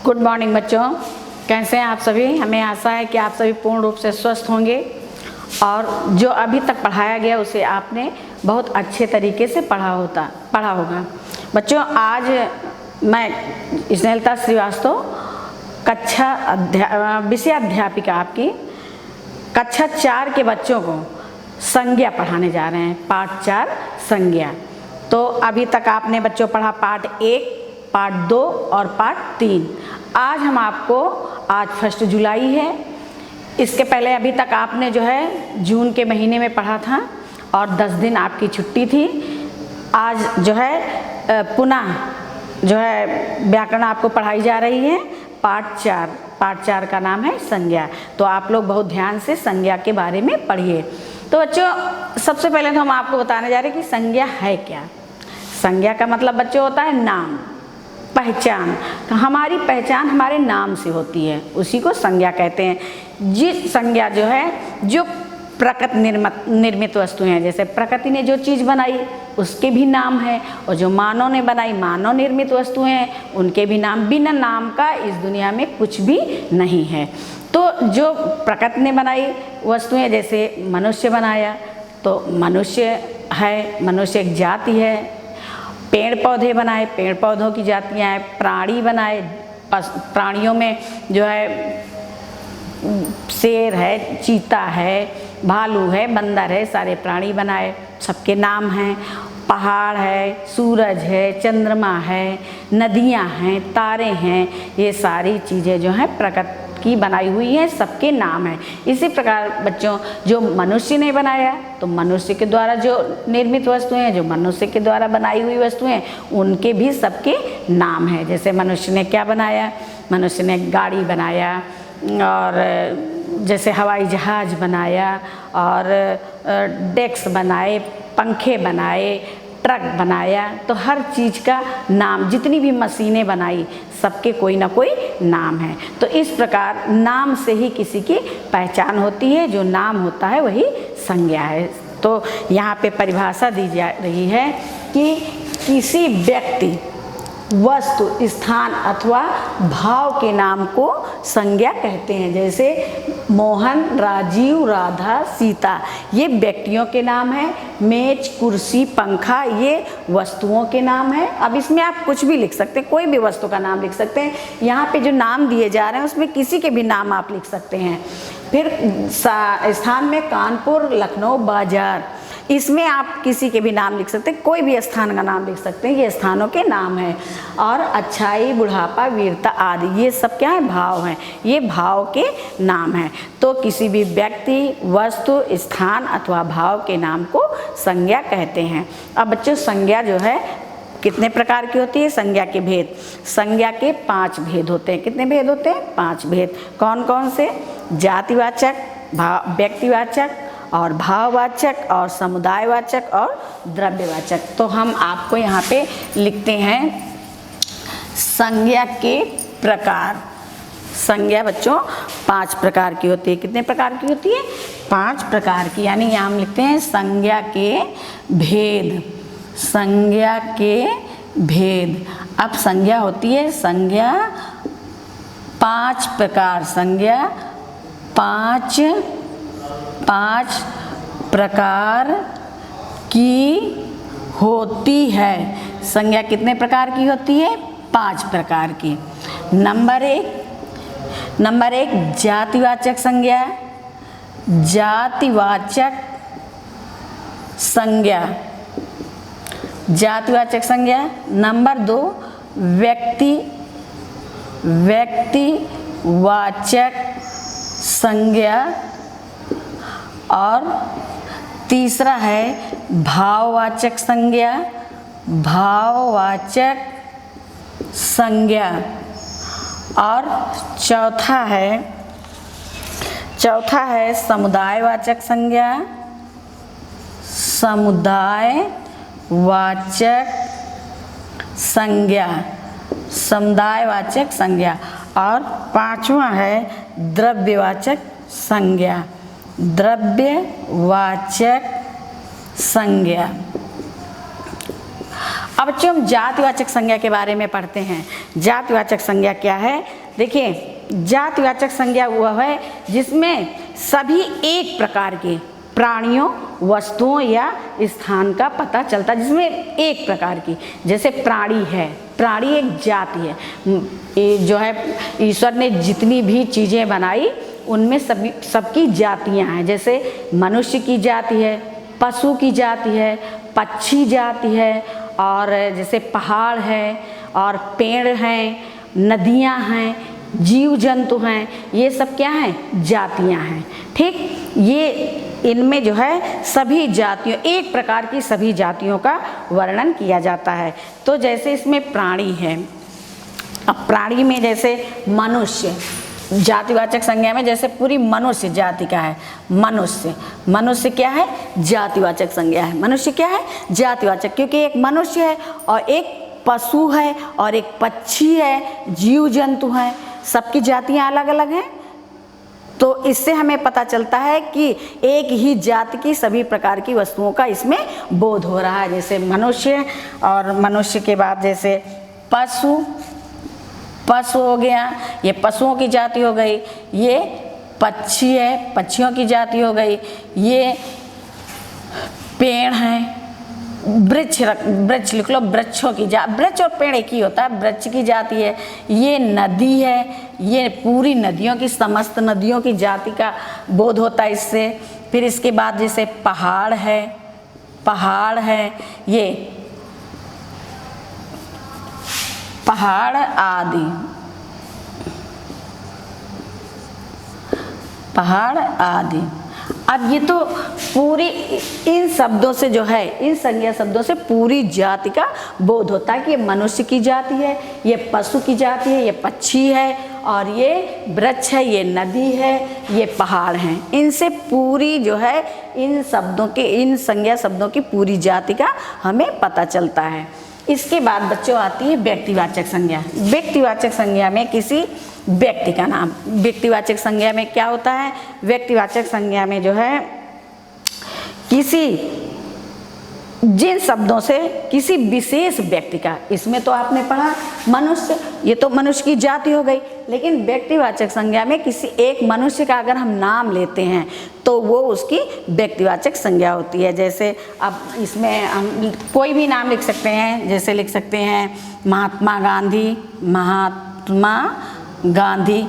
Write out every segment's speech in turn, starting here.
Good morning बच्चों, कैसे हैं आप सभी। हमें आशा है कि आप सभी पूर्ण रूप से स्वस्थ होंगे और जो अभी तक पढ़ाया गया उसे आपने बहुत अच्छे तरीके से पढ़ा होगा। बच्चों, आज मैं स्नेहलता श्रीवास्तव विषय अध्यापिका आपकी कक्षा 4 के बच्चों को संज्ञा पढ़ाने जा रहे हैं। पाठ 4 संज्ञा। तो अभी तक आपने बच्चों पढ़ा पाठ 1, पाठ 2 और पाठ 3। आज हम आपको, आज 1 जुलाई है, इसके पहले अभी तक आपने जो है जून के महीने में पढ़ा था और 10 दिन आपकी छुट्टी थी। आज जो है पुनः जो है व्याकरण आपको पढ़ाई जा रही है। पाठ 4 का नाम है संज्ञा। तो आप लोग बहुत ध्यान से संज्ञा के बारे में पढ़िए। तो बच्चों, सबसे पहले तो हम आपको बताने जा रहे हैं कि संज्ञा है क्या। संज्ञा का मतलब बच्चों होता है नाम, पहचान। तो हमारी पहचान हमारे नाम से होती है, उसी को संज्ञा कहते हैं। जिस संज्ञा जो है, जो प्रकृति निर्मित वस्तु हैं, जैसे प्रकृति ने जो चीज़ बनाई उसके भी नाम है, और जो मानव ने बनाई, मानव निर्मित वस्तु हैं, उनके भी नाम। बिना नाम का इस दुनिया में कुछ भी नहीं है। तो जो प्रकृति ने बनाई वस्तुएं, जैसे मनुष्य बनाया तो मनुष्य है, मनुष्य एक जाति है। पेड़ पौधे बनाए, पेड़ पौधों की जातियाँ हैं। प्राणी बनाए, प्राणियों में जो है शेर है, चीता है, भालू है, बंदर है, सारे प्राणी बनाए, सबके नाम हैं। पहाड़ है, सूरज है, चंद्रमा है, नदियाँ हैं, तारे हैं, ये सारी चीज़ें जो हैं प्रकृति की बनाई हुई हैं, सबके नाम हैं। इसी प्रकार बच्चों, जो मनुष्य ने बनाया तो मनुष्य के द्वारा जो निर्मित वस्तुएं हैं, जो मनुष्य के द्वारा बनाई हुई वस्तुएं, उनके भी सबके नाम हैं। जैसे मनुष्य ने क्या बनाया, मनुष्य ने गाड़ी बनाया, और जैसे हवाई जहाज़ बनाया, और डेस्क बनाए, पंखे बनाए, ट्रक बनाया। तो हर चीज़ का नाम, जितनी भी मशीनें बनाई, सबके कोई ना कोई नाम है। तो इस प्रकार नाम से ही किसी की पहचान होती है। जो नाम होता है वही संज्ञा है। तो यहाँ पे परिभाषा दी जा रही है कि किसी व्यक्ति, वस्तु, स्थान अथवा भाव के नाम को संज्ञा कहते हैं। जैसे मोहन, राजीव, राधा, सीता, ये व्यक्तियों के नाम हैं। मेज, कुर्सी, पंखा, ये वस्तुओं के नाम हैं। अब इसमें आप कुछ भी लिख सकते हैं, कोई भी वस्तु का नाम लिख सकते हैं। यहाँ पे जो नाम दिए जा रहे हैं उसमें किसी के भी नाम आप लिख सकते हैं। फिर स्थान में कानपुर, लखनऊ, बाजार, इसमें आप किसी के भी नाम लिख सकते हैं, कोई भी स्थान का नाम लिख सकते हैं, ये स्थानों के नाम हैं। और अच्छाई, बुढ़ापा, वीरता आदि, ये सब क्या है, भाव हैं, ये भाव के नाम हैं। तो किसी भी व्यक्ति, वस्तु, स्थान अथवा भाव के नाम को संज्ञा कहते हैं। अब बच्चों, संज्ञा जो है कितने प्रकार की होती है। संज्ञा के भेद, संज्ञा के 5 भेद होते हैं। कितने भेद होते हैं? 5 भेद। कौन कौन से? जातिवाचक, व्यक्तिवाचक, और भाववाचक, और समुदायवाचक, और द्रव्यवाचक। तो हम आपको यहाँ पे लिखते हैं संज्ञा के प्रकार। संज्ञा बच्चों 5 प्रकार की होती है। कितने प्रकार की होती है? 5 प्रकार की। यानी यहाँ हम लिखते हैं संज्ञा के भेद। संज्ञा के भेद। अब संज्ञा होती है, संज्ञा 5 प्रकार। संज्ञा 5 प्रकार की होती है। संज्ञा कितने प्रकार की होती है? 5 प्रकार की। नंबर 1 जातिवाचक संज्ञा। जातिवाचक संज्ञा, जातिवाचक संज्ञा। नंबर 2 व्यक्तिवाचक संज्ञा। और तीसरा है भाववाचक संज्ञा। भाववाचक संज्ञा। और चौथा है समुदायवाचक संज्ञा। समुदायवाचक संज्ञा। समुदायवाचक संज्ञा। और 5वां है द्रव्यवाचक संज्ञा। द्रव्यवाचक संज्ञा। अब बच्चों हम जातिवाचक संज्ञा के बारे में पढ़ते हैं। जातिवाचक संज्ञा क्या है? देखिए, जातिवाचक संज्ञा वो है जिसमें सभी एक प्रकार के प्राणियों, वस्तुओं या स्थान का पता चलता है, जिसमें एक प्रकार की, जैसे प्राणी है, प्राणी एक जाति है। ये जो है ईश्वर ने जितनी भी चीज़ें बनाई उनमें सबकी जातियां हैं। जैसे मनुष्य की जाति है, पशु की जाति है, पक्षी जाति है, और जैसे पहाड़ है और पेड़ हैं, नदियां हैं, जीव जंतु हैं, ये सब क्या हैं? जातियां हैं। ठीक, ये इनमें जो है सभी जातियों, एक प्रकार की सभी जातियों का वर्णन किया जाता है। तो जैसे इसमें प्राणी है, अब प्राणी में जैसे मनुष्य, जातिवाचक संज्ञा में जैसे पूरी मनुष्य जाति का है। मनुष्य क्या है? जातिवाचक संज्ञा है। मनुष्य क्या है? जातिवाचक, क्योंकि एक मनुष्य है और एक पशु है और एक पक्षी है, जीव जंतु हैं, सबकी जातियां अलग अलग हैं। तो इससे हमें पता चलता है कि एक ही जाति की सभी प्रकार की वस्तुओं का इसमें बोध हो रहा है। जैसे मनुष्य, और मनुष्य के बाद जैसे पशु हो गया, ये पशुओं की जाति हो गई। ये पक्षी है, पक्षियों की जाति हो गई। ये पेड़ हैं, वृक्ष लिख लो, वृक्षों की वृक्ष और पेड़ एक ही होता है, वृक्ष की जाति है। ये नदी है, ये पूरी नदियों की, समस्त नदियों की जाति का बोध होता है इससे। फिर इसके बाद जैसे पहाड़ है, ये पहाड़ आदि। अब ये तो पूरी इन शब्दों से जो है, इन संज्ञा शब्दों से पूरी जाति का बोध होता है कि ये मनुष्य की जाति है, ये पशु की जाति है, ये पक्षी है, और ये वृक्ष है, ये नदी है, ये पहाड़ हैं। इनसे पूरी जो है इन शब्दों के, इन संज्ञा शब्दों की पूरी जाति का हमें पता चलता है। इसके बाद बच्चों आती है व्यक्तिवाचक संज्ञा। व्यक्तिवाचक संज्ञा में किसी व्यक्ति का नाम, व्यक्तिवाचक संज्ञा में क्या होता है? व्यक्तिवाचक संज्ञा में जो है जिन शब्दों से किसी विशेष व्यक्ति का, इसमें तो आपने पढ़ा मनुष्य, ये तो मनुष्य की जाति हो गई। लेकिन व्यक्तिवाचक संज्ञा में किसी एक मनुष्य का अगर हम नाम लेते हैं तो वो उसकी व्यक्तिवाचक संज्ञा होती है। जैसे अब इसमें हम कोई भी नाम लिख सकते हैं, जैसे लिख सकते हैं महात्मा गांधी।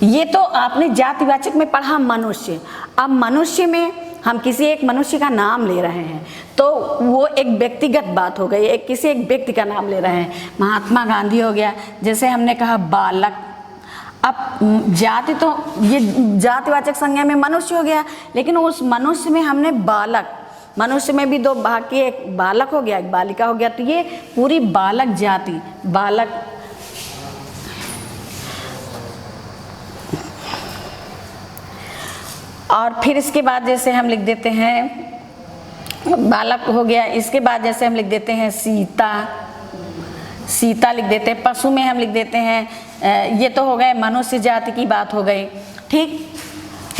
ये तो आपने जातिवाचक में पढ़ा मनुष्य। अब मनुष्य में हम किसी एक मनुष्य का नाम ले रहे हैं तो वो एक व्यक्तिगत बात हो गई, एक किसी एक व्यक्ति का नाम ले रहे हैं। महात्मा गांधी हो गया। जैसे हमने कहा बालक, अब जाति तो ये जातिवाचक संज्ञा में मनुष्य हो गया, लेकिन उस मनुष्य में हमने बालक, मनुष्य में भी दो भाग के, एक बालक हो गया, एक बालिका हो गया, तो ये पूरी बालक जाति, बालक। और फिर इसके बाद जैसे हम लिख देते हैं बालक हो गया। इसके बाद जैसे हम लिख देते हैं सीता लिख देते हैं। पशु में हम लिख देते हैं, ये तो हो गए मनुष्य जाति की बात हो गई। ठीक,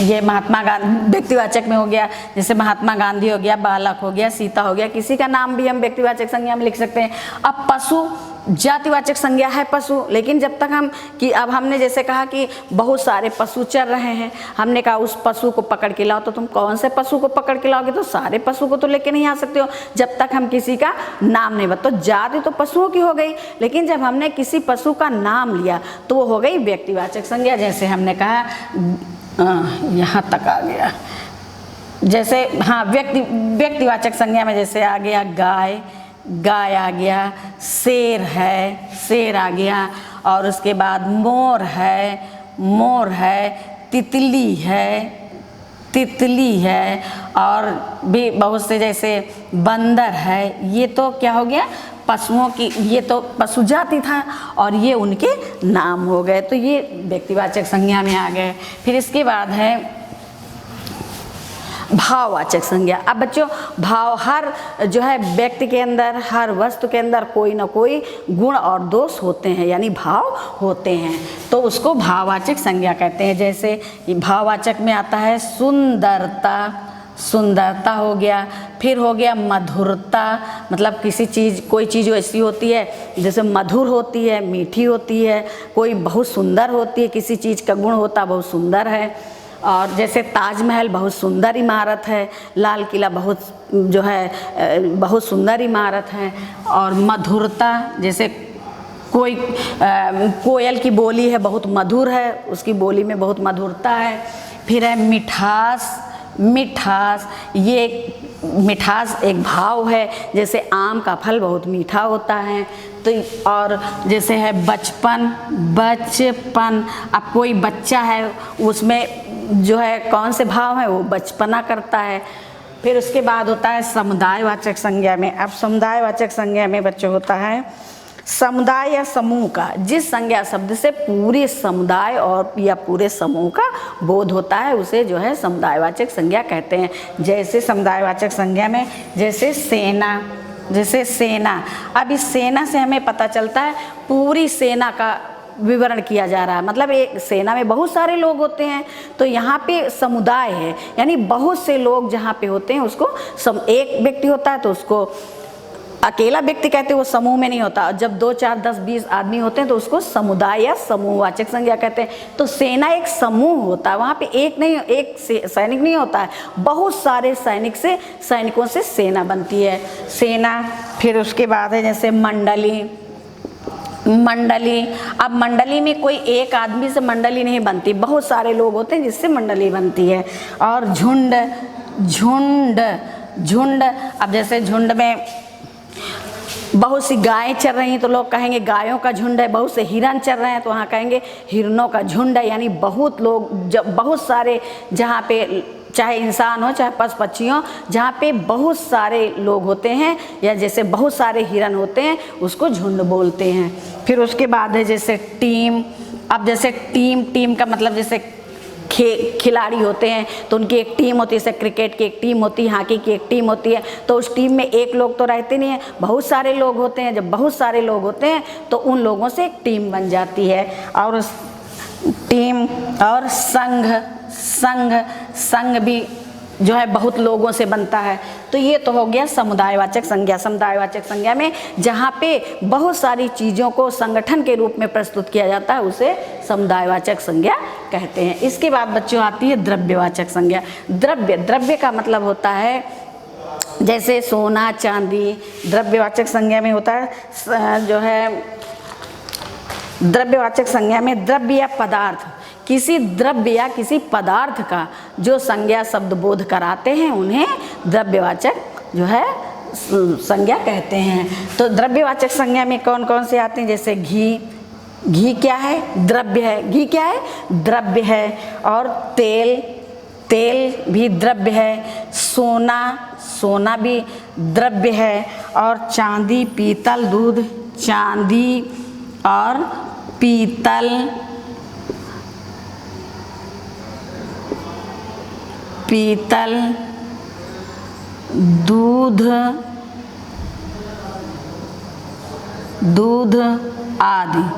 ये महात्मा गांधी व्यक्तिवाचक में हो गया। जैसे महात्मा गांधी हो गया, बालक हो गया, सीता हो गया। किसी का नाम भी हम व्यक्तिवाचक संज्ञा में लिख सकते हैं। अब पशु जातिवाचक संज्ञा है पशु, लेकिन जब तक हम कि अब हमने जैसे कहा कि बहुत सारे पशु चल रहे हैं, हमने कहा उस पशु को पकड़ के लाओ, तो तुम कौन से पशु को पकड़ के लाओगे? तो सारे पशु को तो लेके नहीं आ सकते हो जब तक हम किसी का नाम नहीं बता। तो जाति तो पशुओं की हो गई, लेकिन जब हमने किसी पशु का नाम लिया तो वो हो गई व्यक्तिवाचक संज्ञा। जैसे हमने कहा यहाँ तक आ गया, जैसे हाँ व्यक्तिवाचक संज्ञा में जैसे आ गया गाय आ गया, शेर है, शेर आ गया, और उसके बाद मोर है, तितली है, और भी बहुत से जैसे बंदर है। ये तो क्या हो गया? पशुओं की, ये तो पशु जाति था और ये उनके नाम हो गए, तो ये व्यक्तिवाचक संज्ञा में आ गए। फिर इसके बाद है भाववाचक संज्ञा। अब बच्चों भाव, हर जो है व्यक्ति के अंदर, हर वस्तु के अंदर कोई ना कोई गुण और दोष होते हैं, यानी भाव होते हैं, तो उसको भाववाचक संज्ञा कहते हैं। जैसे भाववाचक में आता है सुंदरता, सुंदरता हो गया। फिर हो गया मधुरता, मतलब किसी चीज़, कोई चीज़ ऐसी होती है जैसे मधुर होती है, मीठी होती है, कोई बहुत सुंदर होती है, किसी चीज़ का गुण होता बहुत सुंदर है। और जैसे ताजमहल बहुत सुंदर इमारत है, लाल किला बहुत जो है बहुत सुंदर इमारत है। और मधुरता, जैसे कोई कोयल की बोली है बहुत मधुर है, उसकी बोली में बहुत मधुरता है। फिर है मिठास, मिठास, ये मिठास एक भाव है, जैसे आम का फल बहुत मीठा होता है। तो और जैसे है बचपन, बचपन, अब कोई बच्चा है उसमें जो है कौन से भाव है, वो बचपना करता है। फिर उसके बाद होता है समुदायवाचक संज्ञा में। अब समुदायवाचक संज्ञा में बच्चों होता है समुदाय या समूह का, जिस संज्ञा शब्द से पूरे समुदाय और या पूरे समूह का बोध होता है उसे जो है समुदायवाचक संज्ञा कहते हैं। जैसे समुदायवाचक संज्ञा में जैसे सेना, जैसे सेना, अब इस सेना से हमें पता चलता है पूरी सेना का विवरण किया जा रहा है, मतलब एक सेना में बहुत सारे लोग होते हैं, तो यहाँ पे समुदाय है, यानी बहुत से लोग जहाँ पे होते हैं उसको एक व्यक्ति होता है तो उसको अकेला व्यक्ति कहते हैं, वो समूह में नहीं होता। जब 2, 4, 10, 20 आदमी होते हैं तो उसको समुदाय या समूहवाचक संज्ञा कहते हैं। तो सेना एक समूह होता है, वहाँ पे एक नहीं, एक सैनिक नहीं होता है, बहुत सारे सैनिकों से सेना बनती है, सेना। फिर उसके बाद है जैसे मंडली, मंडली, अब मंडली में कोई एक आदमी से मंडली नहीं बनती, बहुत सारे लोग होते हैं जिससे मंडली बनती है। और झुंड, झुंड, झुंड, अब जैसे झुंड में बहुत सी गायें चल रही हैं तो लोग कहेंगे गायों का झुंड है, बहुत से हिरन चल रहे हैं तो वहाँ कहेंगे हिरनों का झुंड है। यानी बहुत लोग, जब बहुत सारे, जहाँ पे चाहे इंसान हो चाहे पशु पक्षी हो, जहाँ पे बहुत सारे लोग होते हैं या जैसे बहुत सारे हिरन होते हैं उसको झुंड बोलते हैं। फिर उसके बाद है जैसे टीम, अब जैसे टीम का मतलब जैसे खिलाड़ी होते हैं तो उनकी एक टीम होती है, जैसे क्रिकेट की एक टीम होती है, हॉकी की एक टीम होती है, तो उस टीम में एक लोग तो रहते नहीं हैं, बहुत सारे लोग होते हैं। जब बहुत सारे लोग होते हैं तो उन लोगों से एक टीम बन जाती है। और टीम और संघ, संघ भी जो है बहुत लोगों से बनता है। तो ये तो हो गया समुदायवाचक संज्ञा। समुदायवाचक संज्ञा में जहाँ पे बहुत सारी चीज़ों को संगठन के रूप में प्रस्तुत किया जाता है उसे समुदायवाचक संज्ञा कहते हैं। इसके बाद बच्चों आती है द्रव्यवाचक संज्ञा। द्रव्य का मतलब होता है जैसे सोना चांदी, द्रव्यवाचक संज्ञा में होता है जो है द्रव्यवाचक संज्ञा में द्रव्य या पदार्थ, किसी द्रव्य या किसी पदार्थ का जो संज्ञा शब्द बोध कराते हैं उन्हें द्रव्यवाचक जो है संज्ञा कहते हैं। तो द्रव्यवाचक संज्ञा में कौन कौन से आते हैं, जैसे घी, घी क्या है, द्रव्य है, घी क्या है, द्रव्य है। और तेल, तेल भी द्रव्य है। सोना, सोना भी द्रव्य है। और चांदी, पीतल, दूध, चांदी और पीतल, पीतल, दूध, दूध आदि।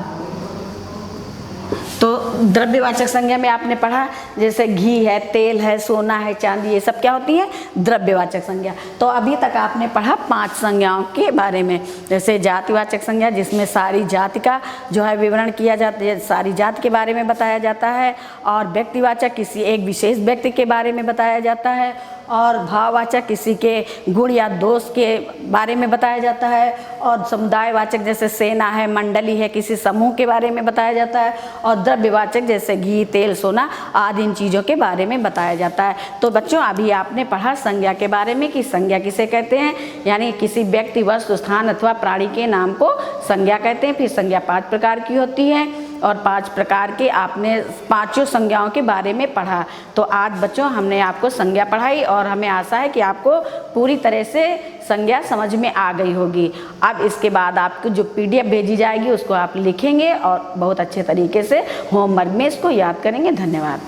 तो द्रव्यवाचक संज्ञा में आपने पढ़ा जैसे घी है, तेल है, सोना है, चांदी, ये सब क्या होती है, द्रव्यवाचक संज्ञा। तो अभी तक आपने पढ़ा 5 संज्ञाओं के बारे में। जैसे जातिवाचक संज्ञा, जिसमें सारी जाति का जो है विवरण किया जाता है, सारी जाति के बारे में बताया जाता है। और व्यक्तिवाचक, किसी एक विशेष व्यक्ति के बारे में बताया जाता है। और भाववाचक, किसी के गुण या दोष के बारे में बताया जाता है। और समुदायवाचक जैसे सेना है, मंडली है, किसी समूह के बारे में बताया जाता है। और द्रव्यवाचक जैसे घी, तेल, सोना आदि इन चीज़ों के बारे में बताया जाता है। तो बच्चों अभी आपने पढ़ा संज्ञा के बारे में कि संज्ञा किसे कहते हैं, यानी किसी व्यक्ति, वस्तु, स्थान अथवा प्राणी के नाम को संज्ञा कहते हैं। फिर संज्ञा 5 प्रकार की होती है और 5 प्रकार के आपने 5 संज्ञाओं के बारे में पढ़ा। तो आज बच्चों हमने आपको संज्ञा पढ़ाई और हमें आशा है कि आपको पूरी तरह से संज्ञा समझ में आ गई होगी। अब इसके बाद आपको जो PDF भेजी जाएगी उसको आप लिखेंगे और बहुत अच्छे तरीके से होमवर्क में इसको याद करेंगे। धन्यवाद।